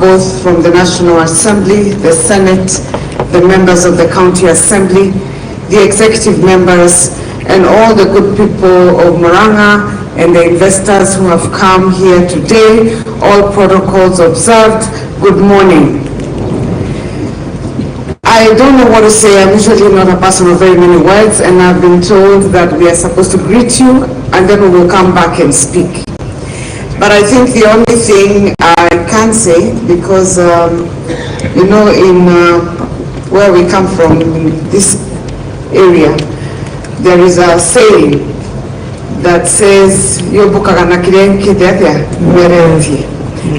both from the National Assembly, the Senate, the members of the County Assembly, the executive members, and all the good people of Murang'a and the investors who have come here today, all protocols observed. Good morning. I don't know what to say. I'm usually not a person of very many words, and I've been told that we are supposed to greet you and then we will come back and speak. But I think the only thing I can say, because you know, in where we come from, in this area, there is a saying that says,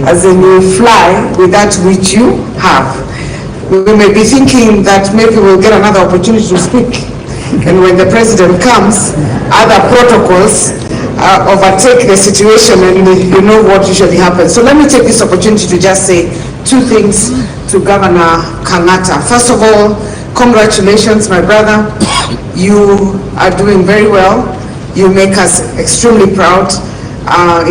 as in you fly with that which you have. We may be thinking that maybe we'll get another opportunity to speak. And when the president comes, other protocols overtake the situation, and you know what usually happens. So let me take this opportunity to just say two things to Governor Kangata. First of all, congratulations, my brother. You are doing very well. You make us extremely proud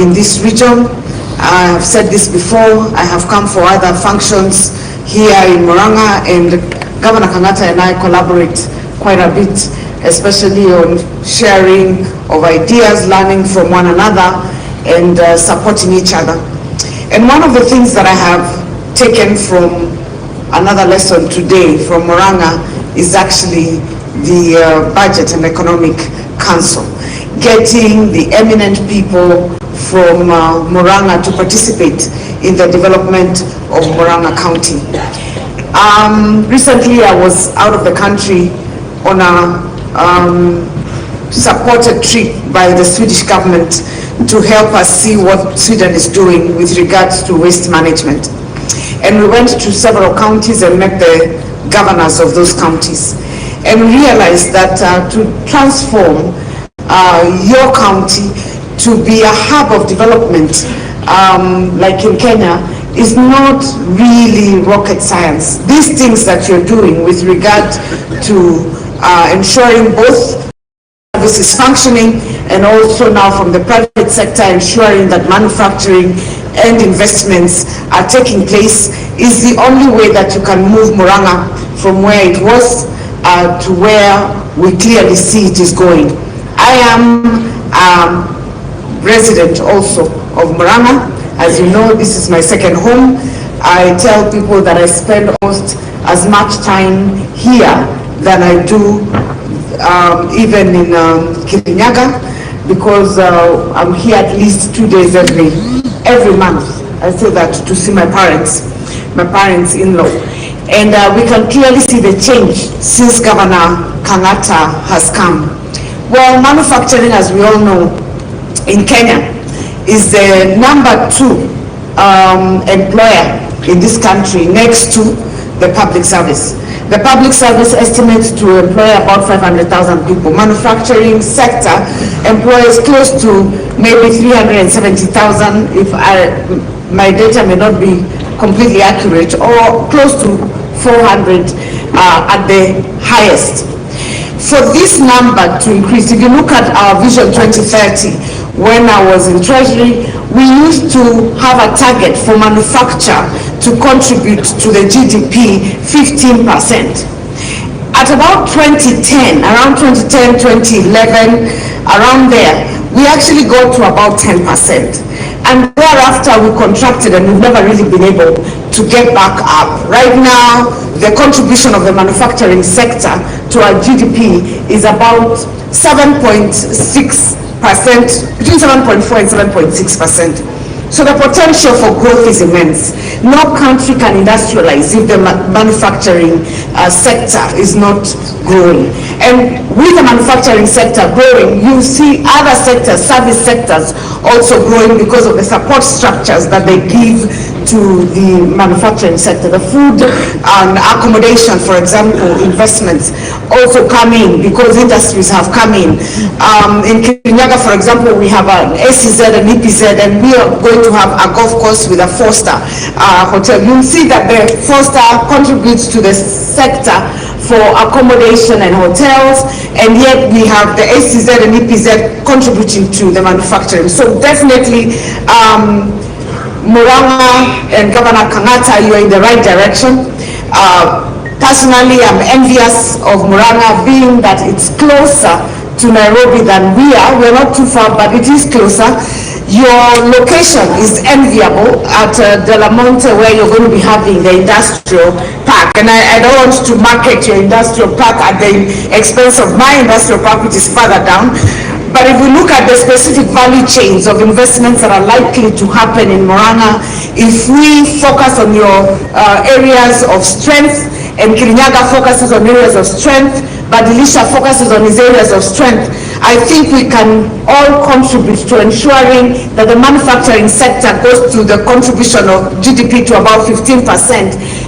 in this region. I have said this before. I have come for other functions here in Murang'a, and Governor Kangata and I collaborate quite a bit, especially on sharing of ideas, learning from one another, and supporting each other. And one of the things that I have taken from another lesson today from Murang'a is actually the Budget and Economic Council, getting the eminent people from Murang'a to participate in the development of Murang'a County. Recently I was out of the country on a supported trip by the Swedish government to help us see what Sweden is doing with regards to waste management. And we went to several counties and met the governors of those counties, and realized that to transform your county to be a hub of development, like in Kenya, is not really rocket science. These things that you're doing with regard to ensuring both services functioning, and also now from the private sector ensuring that manufacturing and investments are taking place, is the only way that you can move Murang'a from where it was to where we clearly see it is going. I am resident also of Murang'a. As you know, this is my second home. I tell people that I spend almost as much time here than I do even in Kirinyaga, because I'm here at least 2 days every month. I say that to see my parents-in-law. And we can clearly see the change since Governor Kangata has come. Well, manufacturing, as we all know, in Kenya is the #2 employer in this country, next to the public service. The public service estimates to employ about 500,000 people. Manufacturing sector employs close to maybe 370,000, if my data may not be completely accurate, or close to 400 at the highest. For this number to increase, if you look at our Vision 2030, when I was in Treasury, we used to have a target for manufacture to contribute to the GDP 15%. At about 2010, around 2010, 2011, around there, we actually got to about 10%. And thereafter we contracted, and we've never really been able to get back up. Right now, the contribution of the manufacturing sector to our GDP is about 7.6%, between 7.4 and 7.6%. So the potential for growth is immense. No country can industrialize if the manufacturing sector is not growing. And with the manufacturing sector growing, you see other sectors, service sectors, also growing because of the support structures that they give to the manufacturing sector. The food and accommodation, for example, investments also come in because industries have come in. In Kirinyaga, for example, we have an ACZ and EPZ, and we are going to have a golf course with a 4-star hotel. You'll see that the 4-star contributes to the sector for accommodation and hotels, and yet we have the ACZ and EPZ contributing to the manufacturing. So definitely Murang'a and Governor Kangata, you are in the right direction. Personally, I'm envious of Murang'a, being that it's closer to Nairobi than we are. We're not too far, but it is closer. Your location is enviable at De La Monte, where you're going to be having the industrial park. And I don't want to market your industrial park at the expense of my industrial park, which is further down. But if we look at the specific value chains of investments that are likely to happen in Murang'a, if we focus on your areas of strength, and Kirinyaga focuses on areas of strength, but Elisha focuses on his areas of strength, I think we can all contribute to ensuring that the manufacturing sector goes to the contribution of GDP to about 15%,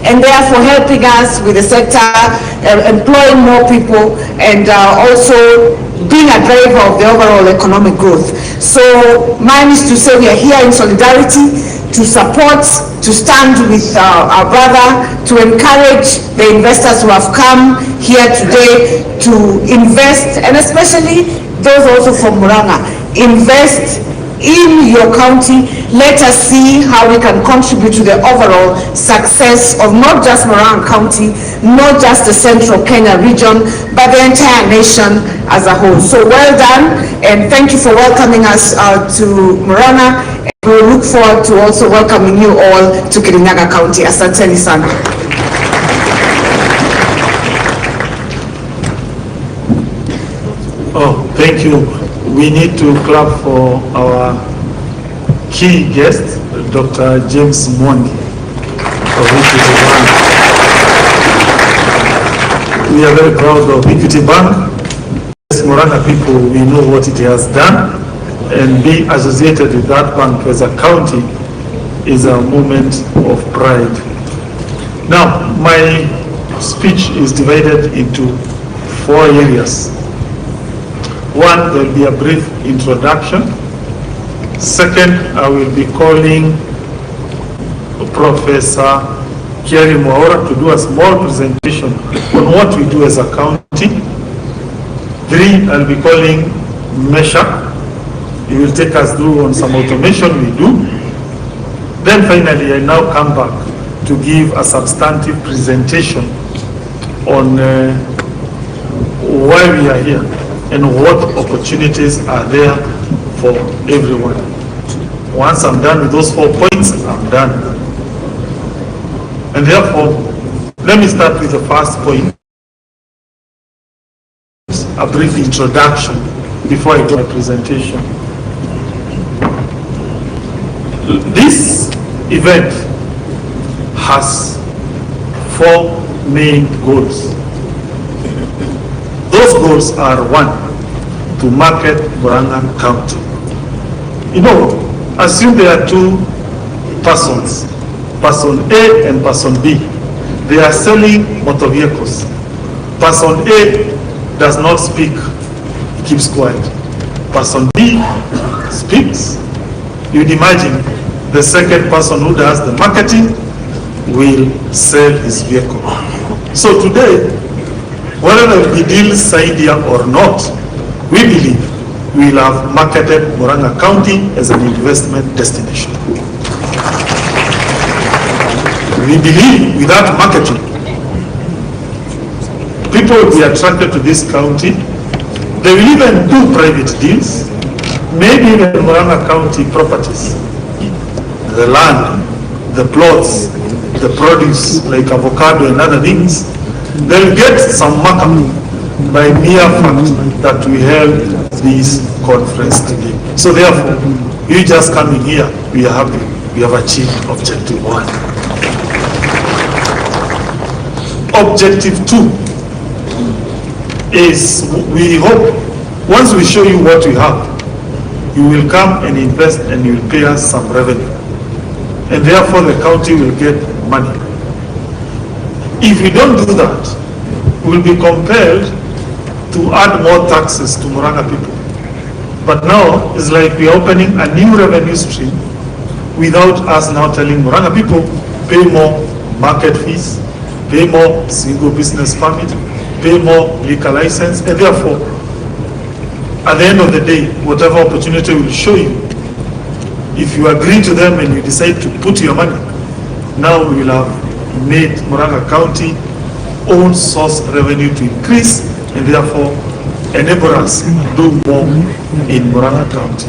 and therefore helping us with the sector, employing more people, and also being a driver of the overall economic growth. So mine is to say we are here in solidarity, to support, to stand with our brother, to encourage the investors who have come here today to invest, and especially those also from Murang'a, invest in your county. Let us see how we can contribute to the overall success of not just Murang'a County, not just the central Kenya region, but the entire nation as a whole. So well done, and thank you for welcoming us to Murang'a. We look forward to also welcoming you all to Kirinyaga County. Asanteni sana. Oh, thank you. We need to clap for our key guest, Dr. James Mwangi of Equity Bank. We are very proud of Equity Bank. As Murang'a people, we know what it has done, and being associated with that bank as a county is a moment of pride. Now, my speech is divided into 4 areas. One, there will be a brief introduction. Second, I will be calling Professor Kiari Mwaura to do a small presentation on what we do as a county. 3, I'll be calling Mesha. He will take us through on some automation we do. Then finally, I now come back to give a substantive presentation on why we are here and what opportunities are there for everyone. Once I'm done with those 4 points, I'm done. And therefore, let me start with the first point, a brief introduction before I do my presentation. This event has 4 main goals. Those goals are: 1, to market Murang'a County. You know, assume there are 2 persons, person A and person B. They are selling motor vehicles. Person A does not speak, he keeps quiet. Person B speaks. You'd imagine the second person who does the marketing will sell his vehicle. So today, whether the deal signed here or not, we believe we will have marketed Murang'a County as an investment destination. We believe without marketing, people will be attracted to this county. They will even do private deals, maybe even Murang'a County properties, the land, the plots, the produce like avocado and other things. They'll get some markup by mere fact that we held this conference today. So therefore, you just coming here, we are happy. We have achieved objective 1. Objective 2 is, we hope, once we show you what we have, you will come and invest and you will pay us some revenue. And therefore the county will get money. If we don't do that, we will be compelled to add more taxes to Murang'a people. But now it's like we are opening a new revenue stream without us now telling Murang'a people, pay more market fees, pay more single business permit, pay more liquor license, and therefore, at the end of the day, whatever opportunity will show you, If you agree to them and you decide to put your money, now we will have made Murang'a County own source revenue to increase and therefore enable us to do more in Murang'a County.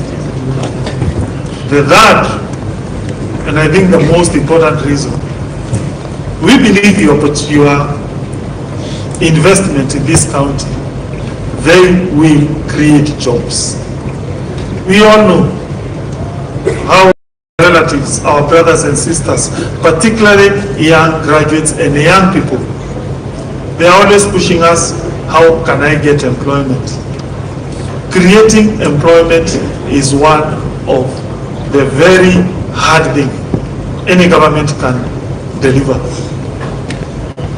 The third, and I think the most important reason, we believe your investment in this county, they will create jobs. We all know how relatives, our brothers and sisters, particularly young graduates and young people, they are always pushing us, how can I get employment? Creating employment is one of the very hard thing any government can deliver.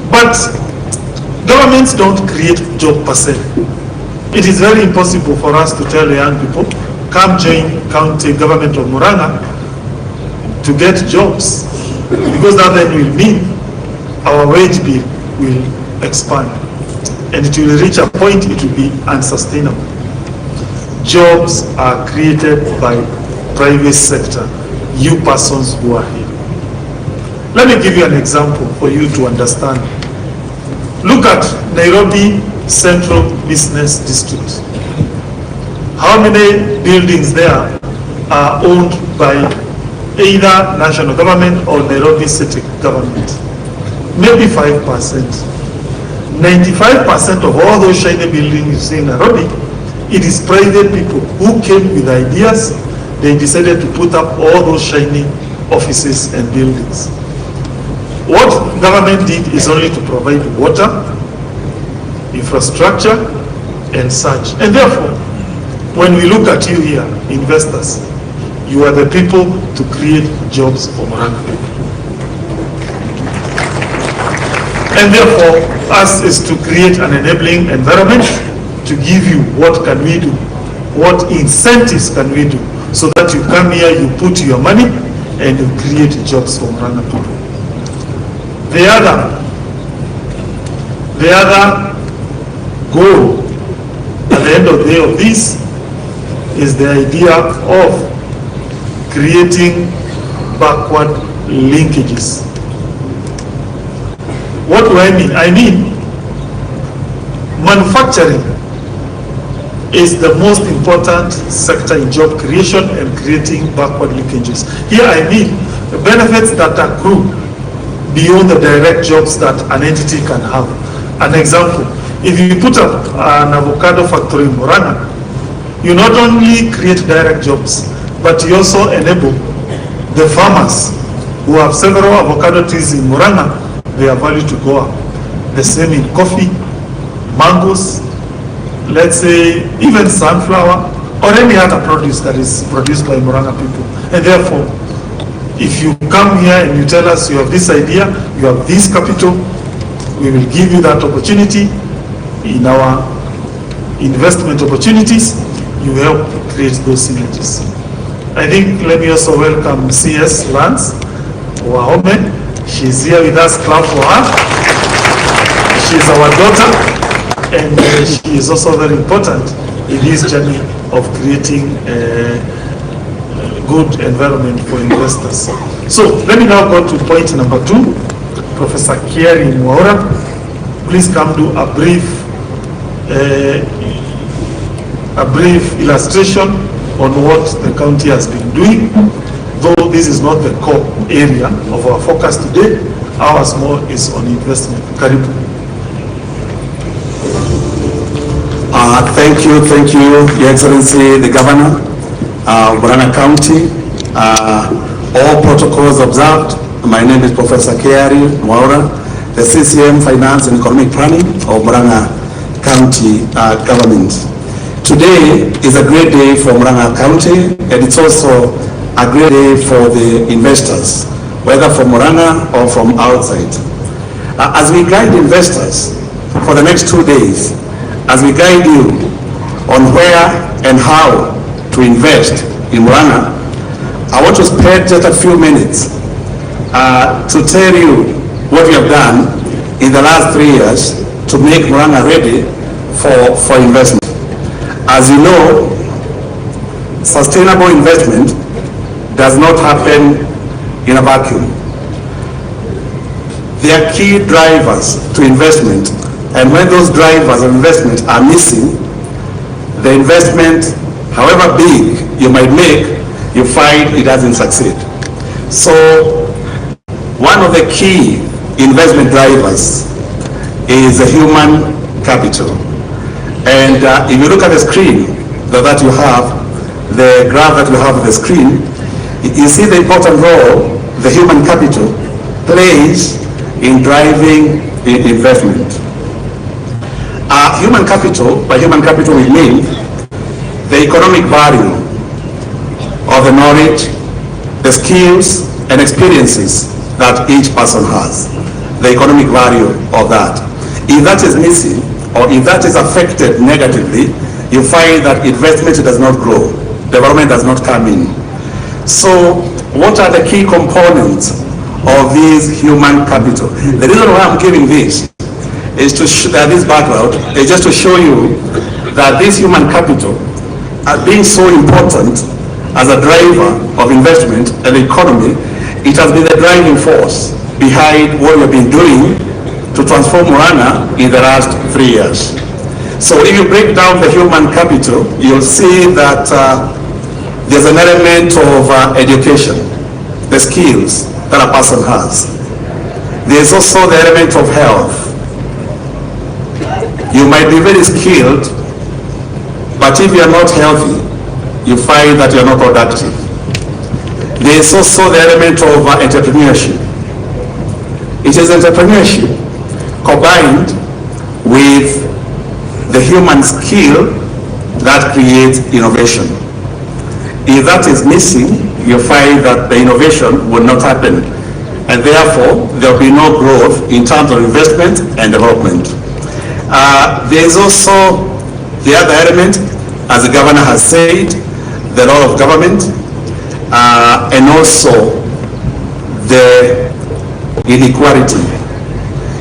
But governments don't create job per se. It is very impossible for us to tell young people, come join county government of Murang'a to get jobs, because that then will mean our wage bill will expand and it will reach a point it will be unsustainable. Jobs are created by private sector, you persons who are here. Let me give you an example for you to understand. Look at Nairobi Central Business District. How many buildings there are owned by either national government or Nairobi city government? Maybe 5%. 95% of all those shiny buildings you see in Nairobi, it is private people who came with ideas. They decided to put up all those shiny offices and buildings. What government did is only to provide water, infrastructure, and such. And therefore, when we look at you here, investors, you are the people to create jobs for Murang'a. And therefore, us is to create an enabling environment to give you what can we do, what incentives can we do, so that you come here, you put your money, and you create jobs for Murang'a people. The other goal at the end of the day of this is the idea of creating backward linkages. What do I mean? I mean manufacturing is the most important sector in job creation and creating backward linkages. Here I mean the benefits that accrue beyond the direct jobs that an entity can have. An example, if you put up an avocado factory in Murang'a, you not only create direct jobs, but you also enable the farmers who have several avocado trees in Murang'a, their value to go up. The same in coffee, mangoes, let's say even sunflower, or any other produce that is produced by Murang'a people. And therefore, if you come here and you tell us you have this idea, you have this capital, we will give you that opportunity in our investment opportunities. You help create those synergies. I think let me also welcome CS Lance Wahome. She's here with us. Clap for her. She's our daughter, and she is also very important in this journey of creating good environment for investors. So let me now go to point number 2. Professor Kiari Mwaura, please come do a brief illustration on what the county has been doing. Though this is not the core area of our focus today, ours more is on investment. Karibu. Thank you, Your Excellency, the Governor of Murang'a County. All protocols observed. My name is Professor Kiari Mwaura, the CCM Finance and Economic Planning of Murang'a County Government. Today is a great day for Murang'a County, and it's also a great day for the investors, whether from Murang'a or from outside. As we guide investors for the next 2 days, as we guide you on where and how to invest in Murang'a, I want to spend just a few minutes to tell you what we have done in the last 3 years to make Murang'a ready for investment. As you know, sustainable investment does not happen in a vacuum. There are key drivers to investment, and when those drivers of investment are missing, the investment, however big you might make, you find it doesn't succeed. So one of the key investment drivers is the human capital. And if you look at the screen that you have, the graph that you have on the screen, you see the important role the human capital plays in driving investment. Human capital, by human capital we mean the economic value of the knowledge, the skills and experiences that each person has. The economic value of that. If that is missing, or if that is affected negatively, you find that investment does not grow, development does not come in. So what are the key components of this human capital? The reason why I'm giving this is to this background is just to show you that this human capital, being so important as a driver of investment and the economy, it has been the driving force behind what we've been doing to transform Murang'a in the last 3 years. So if you break down the human capital, you'll see that there's an element of education, the skills that a person has. There's also the element of health. You might be very skilled, but if you're not healthy, you find that you're not productive. There's also the element of entrepreneurship. It is entrepreneurship combined with the human skill that creates innovation. If that is missing, you find that the innovation will not happen, and therefore there will be no growth in terms of investment and development. There is also the other element, as the governor has said, the role of government, and also the inequality.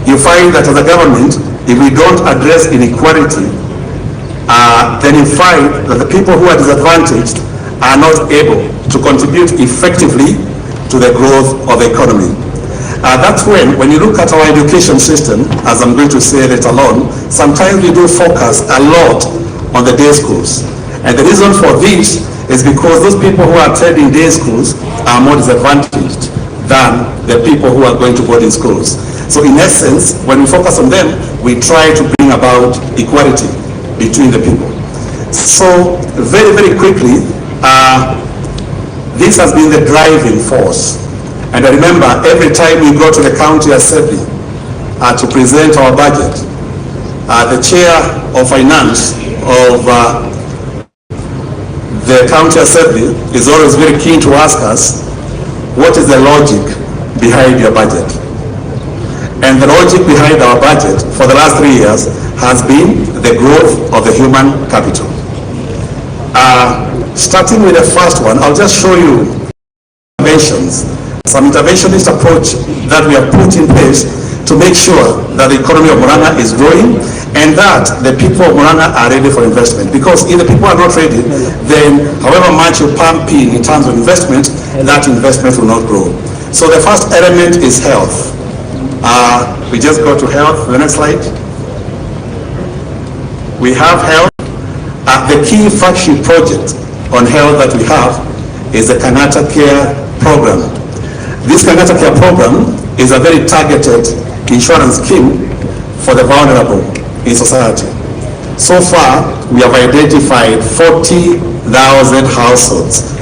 You find that as a government, if we don't address inequality, then you find that the people who are disadvantaged are not able to contribute effectively to the growth of the economy. That's when you look at our education system, as I'm going to say later on, sometimes we do focus a lot on the day schools. And the reason for this is because those people who are attending day schools are more disadvantaged than the people who are going to boarding schools. So in essence, when we focus on them, we try to bring about equality between the people. So very, very quickly, this has been the driving force. And I remember every time we go to the county assembly to present our budget, the chair of finance of the county assembly is always very keen to ask us, what is the logic behind your budget? And the logic behind our budget for the last 3 years has been the growth of the human capital. Starting with the first one, I'll just show you interventions, some interventionist approach that we have put in place to make sure that the economy of Murang'a is growing and that the people of Murang'a are ready for investment. Because if the people are not ready, then however much you pump in terms of investment, that investment will not grow. So the first element is health. We just go to health, the next slide. We have health. The key flagship project on health that we have is the Kangata Care Program. This Kangata Care Program is a very targeted insurance scheme for the vulnerable in society. So far, we have identified 40,000 households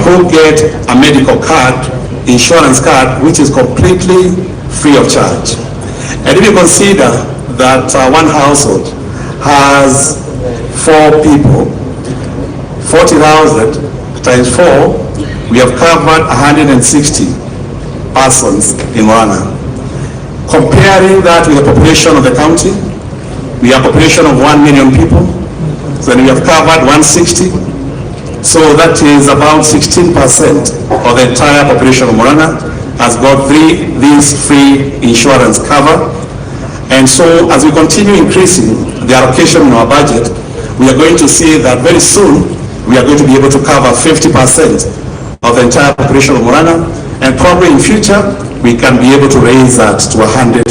who get a medical card, insurance card, which is completely free of charge. And if you consider that one household has 4 people, 40,000 times 4, we have covered 160 persons in Murang'a. Comparing that with the population of the county, we have a population of 1 million people, so then we have covered 160. So that is about 16% of the entire population of Murang'a has got this free insurance cover. And so as we continue increasing the allocation in our budget, we are going to see that very soon we are going to be able to cover 50% of the entire population of Murang'a, and probably in future we can be able to raise that to 100%.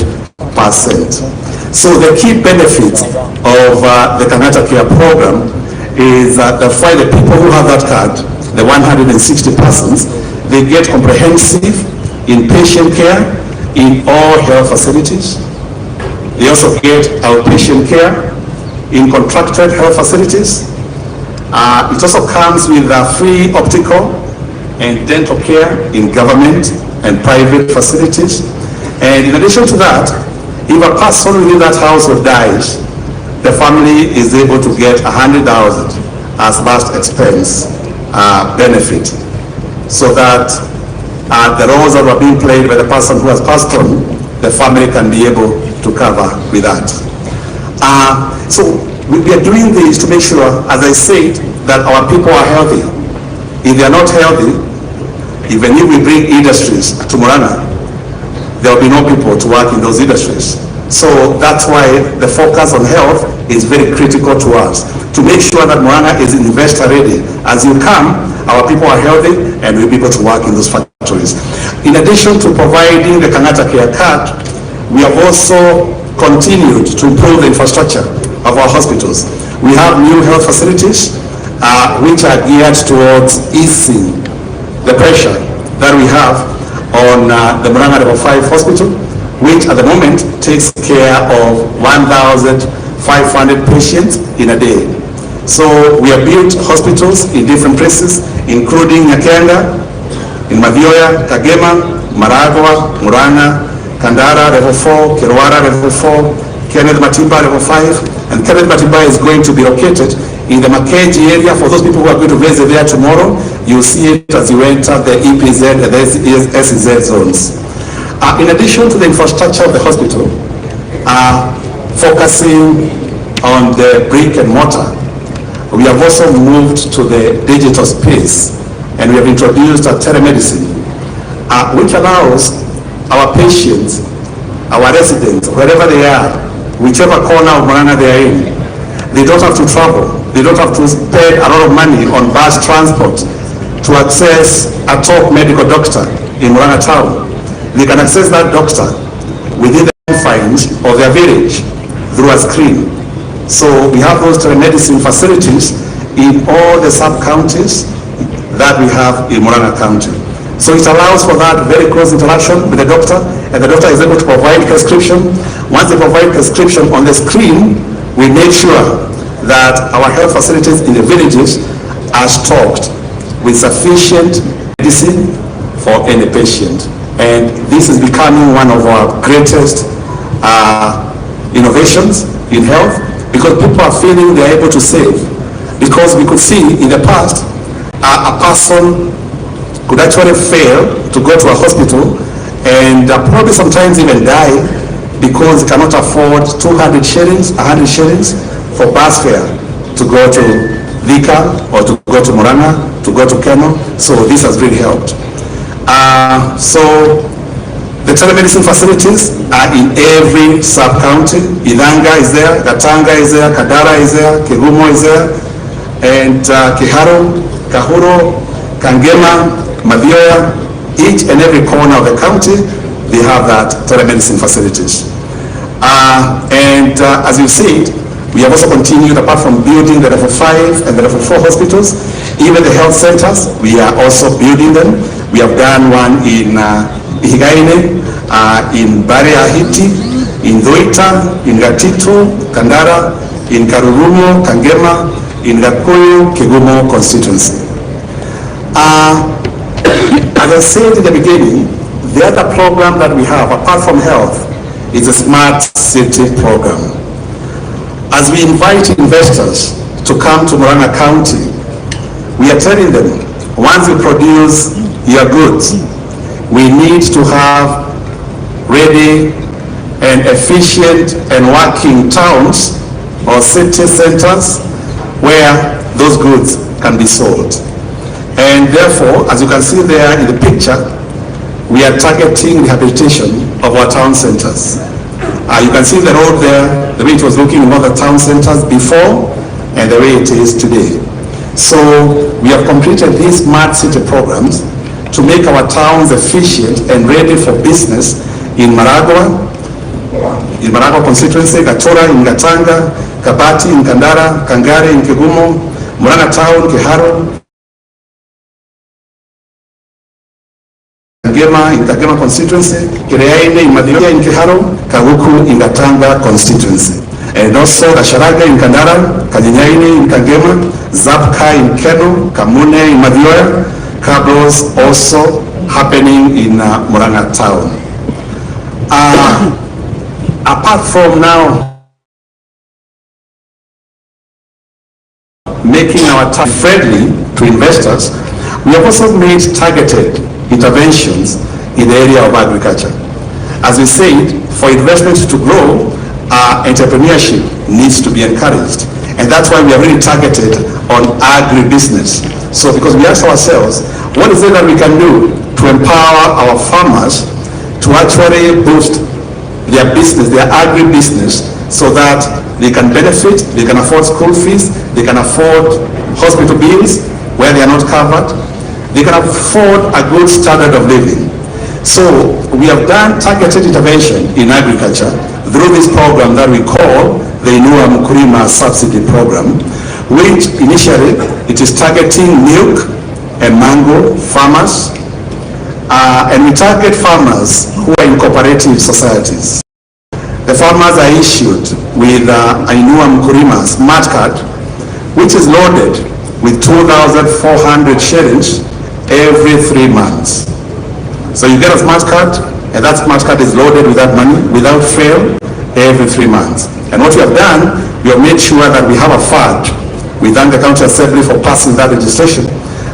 So the key benefit of the Kangata Care program is that for the people who have that card, the 160 persons, they get comprehensive inpatient care in all health facilities. They also get outpatient care in contracted health facilities. It also comes with free optical and dental care in government and private facilities. And in addition to that, if a person within that household dies, the family is able to get 100,000 as last expense benefit, so that the roles that were being played by the person who has passed on, the family can be able to cover with that. So we are doing this to make sure, as I said, that our people are healthy. If they are not healthy, even if we bring industries to Murang'a, there will be no people to work in those industries. So that's why the focus on health is very critical to us, to make sure that Murang'a is investor ready. As you come, our people are healthy and we'll be able to work in those factories. In addition to providing the Kangata Care card, we have also continued to improve the infrastructure of our hospitals. We have new health facilities which are geared towards easing the pressure that we have on the Murang'a Level 5 hospital, which at the moment takes care of 1,500 patients in a day. So we have built hospitals in different places, including Nyakenda, in Mavioya, Kagema, Maragwa, Murang'a, Kandara Level 4, Kirwara Level 4, Kenneth Matimba Level 5, and Kenneth Matimba is going to be located in the Makeji area. For those people who are going to visit there tomorrow, you'll see it as you enter the EPZ and the SEZ zones. In addition to the infrastructure of the hospital, focusing on the brick and mortar, we have also moved to the digital space, and we have introduced telemedicine, which allows our patients, our residents, wherever they are, whichever corner of Murang'a they are in, they don't have to travel. They don't have to spend a lot of money on bus transport to access a top medical doctor in Murang'a town. They can access that doctor within the confines of their village through a screen. So we have those telemedicine facilities in all the sub-counties that we have in Murang'a County. So it allows for that very close interaction with the doctor, and the doctor is able to provide prescription. Once they provide prescription on the screen, we make sure that our health facilities in the villages are stocked with sufficient medicine for any patient. And this is becoming one of our greatest innovations in health, because people are feeling they are able to save. Because we could see in the past, a person could actually fail to go to a hospital and probably sometimes even die because they cannot afford 200 shillings, 100 shillings for bus fare to go to Vika or to go to Murang'a, to go to Keno. So this has really helped. So the telemedicine facilities are in every sub-county. Ilanga is there, Gatanga is there, Kadara is there, Kegumo is there, and Kiharo, Kahuro, Kangema, Mavioya, each and every corner of the county, they have that telemedicine facilities. As you see, we have also continued, apart from building the level 5 and the level 4 hospitals, even the health centers, we are also building them. We have done one in Ihigaine, in Bariahiti, in Doita, in Gatito, Kandara, in Karurumo, Kangema, in Gakuyu, Kegumo constituency. As I said in the beginning, the other program that we have, apart from health, is a smart city program. As we invite investors to come to Murang'a County, we are telling them, once you produce your goods, we need to have ready and efficient and working towns or city centers where those goods can be sold. And therefore, as you can see there in the picture, we are targeting rehabilitation of our town centers. You can see the road there, the way it was looking in other town centers before and the way it is today. So we have completed these smart city programs to make our towns efficient and ready for business in Murang'a constituency, Gatora in Gatanga, Kabati in Kandara, Kangare in Kigumo, Murang'a town, Kiharo, Kagema in Kagema constituency, Kireaine in Madhya in Kiharo, Kaguku in Gatanga constituency. And also Gasharaga in Kandara, Kanyinyaine in Kagema, Zapka in Keno, Kamune in Madhya, Kablos also happening in Murang'a town. Apart from now making our town friendly to investors, we have also made targeted interventions in the area of agriculture. As we said, for investment to grow, entrepreneurship needs to be encouraged. And that's why we are really targeted on agribusiness. So because we ask ourselves, what is it that we can do to empower our farmers to actually boost their business, their agribusiness, so that they can benefit, they can afford school fees, they can afford hospital bills where they are not covered, they can afford a good standard of living. So we have done targeted intervention in agriculture through this program that we call the Inua Mkulima Subsidy Program, which initially it is targeting milk and mango farmers, and we target farmers who are in cooperative societies. The farmers are issued with Inua Mkulima smart card, which is loaded with 2,400 shillings every 3 months. So you get a smart card, and that smart card is loaded with that money without fail every 3 months. And what we have done, we have made sure that we have a fund. We thank the County Assembly for passing that legislation.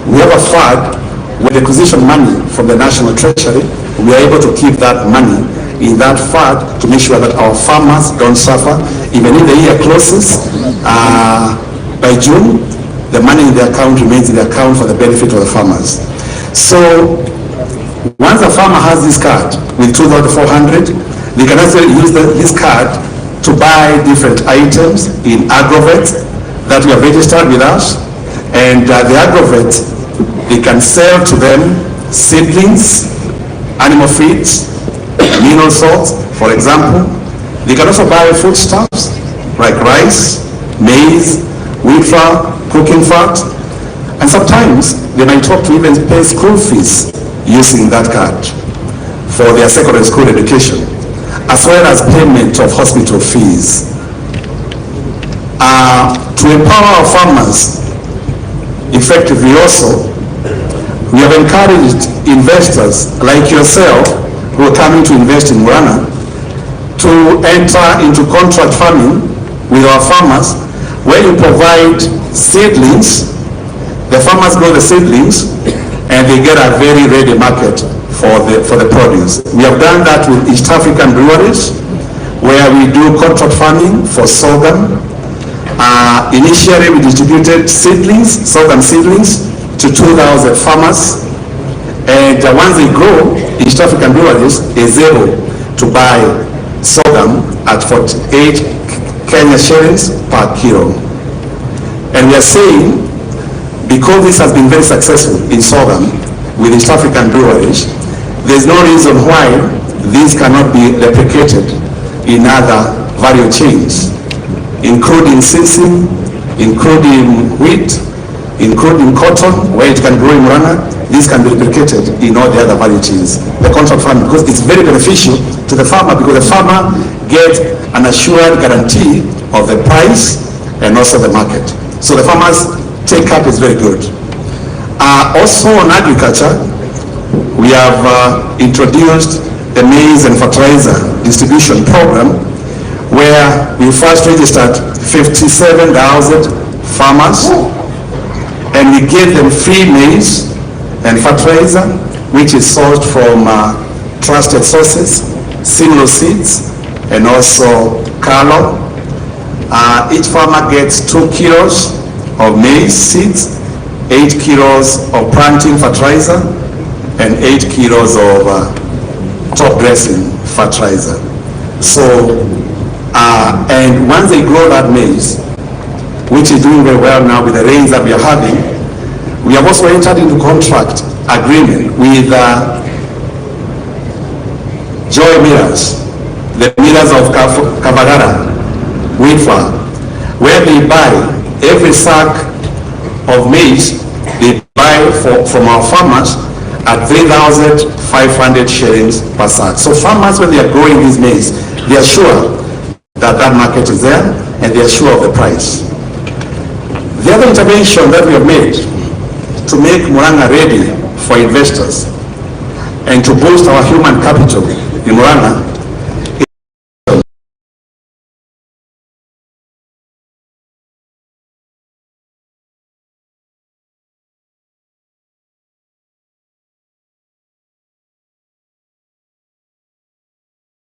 We have a fund with acquisition money from the National Treasury. We are able to keep that money in that fund to make sure that our farmers don't suffer. Even if the year closes, by June, the money in the account remains in the account for the benefit of the farmers. So once a farmer has this card with 2,400, they can also use this card to buy different items in agrovets that we have registered with us. And the agrovets, they can sell to them seedlings, animal feeds, mineral salts, for example. They can also buy foodstuffs like rice, maize, wheat flour, cooking fat, and sometimes they might talk to even pay school fees using that card for their secondary school education, as well as payment of hospital fees. To empower our farmers effectively also, we have encouraged investors like yourself who are coming to invest in Murang'a to enter into contract farming with our farmers, where you provide seedlings. The farmers grow the seedlings and they get a very ready market for the produce. We have done that with East African breweries, where we do contract farming for sorghum. Initially we distributed seedlings, sorghum seedlings, to 2,000 farmers, and once they grow, East African breweries is able to buy sorghum at 48 Kenya shillings per kilo. And we are saying, because this has been very successful in sorghum with East African breweries, there's no reason why these cannot be replicated in other value chains, including sisal, including wheat, including cotton, where it can grow in Murang'a. This can be replicated in all the other value chains. The contract farming, because it's very beneficial to the farmer, because the farmer gets an assured guarantee of the price and also the market. So the farmers' take-up is very good. Also on agriculture, we have introduced the maize and fertilizer distribution program, where we first registered 57,000 farmers, and we gave them free maize and fertilizer, which is sourced from trusted sources, Simlo seeds, and also Carlo. Each farmer gets 2 kilos of maize seeds, 8 kilos of planting fertilizer, and 8 kilos of top dressing fertilizer. So, and once they grow that maize, which is doing very well now with the rains that we are having. We have also entered into contract agreement with Joy Millers, the millers of Kavagara, Wifa, where they buy every sack of maize, they buy from our farmers at 3,500 shillings per sack. So farmers, when they are growing these maize, they are sure that that market is there and they are sure of the price. The other intervention that we have made to make Murang'a ready for investors and to boost our human capital in Murang'a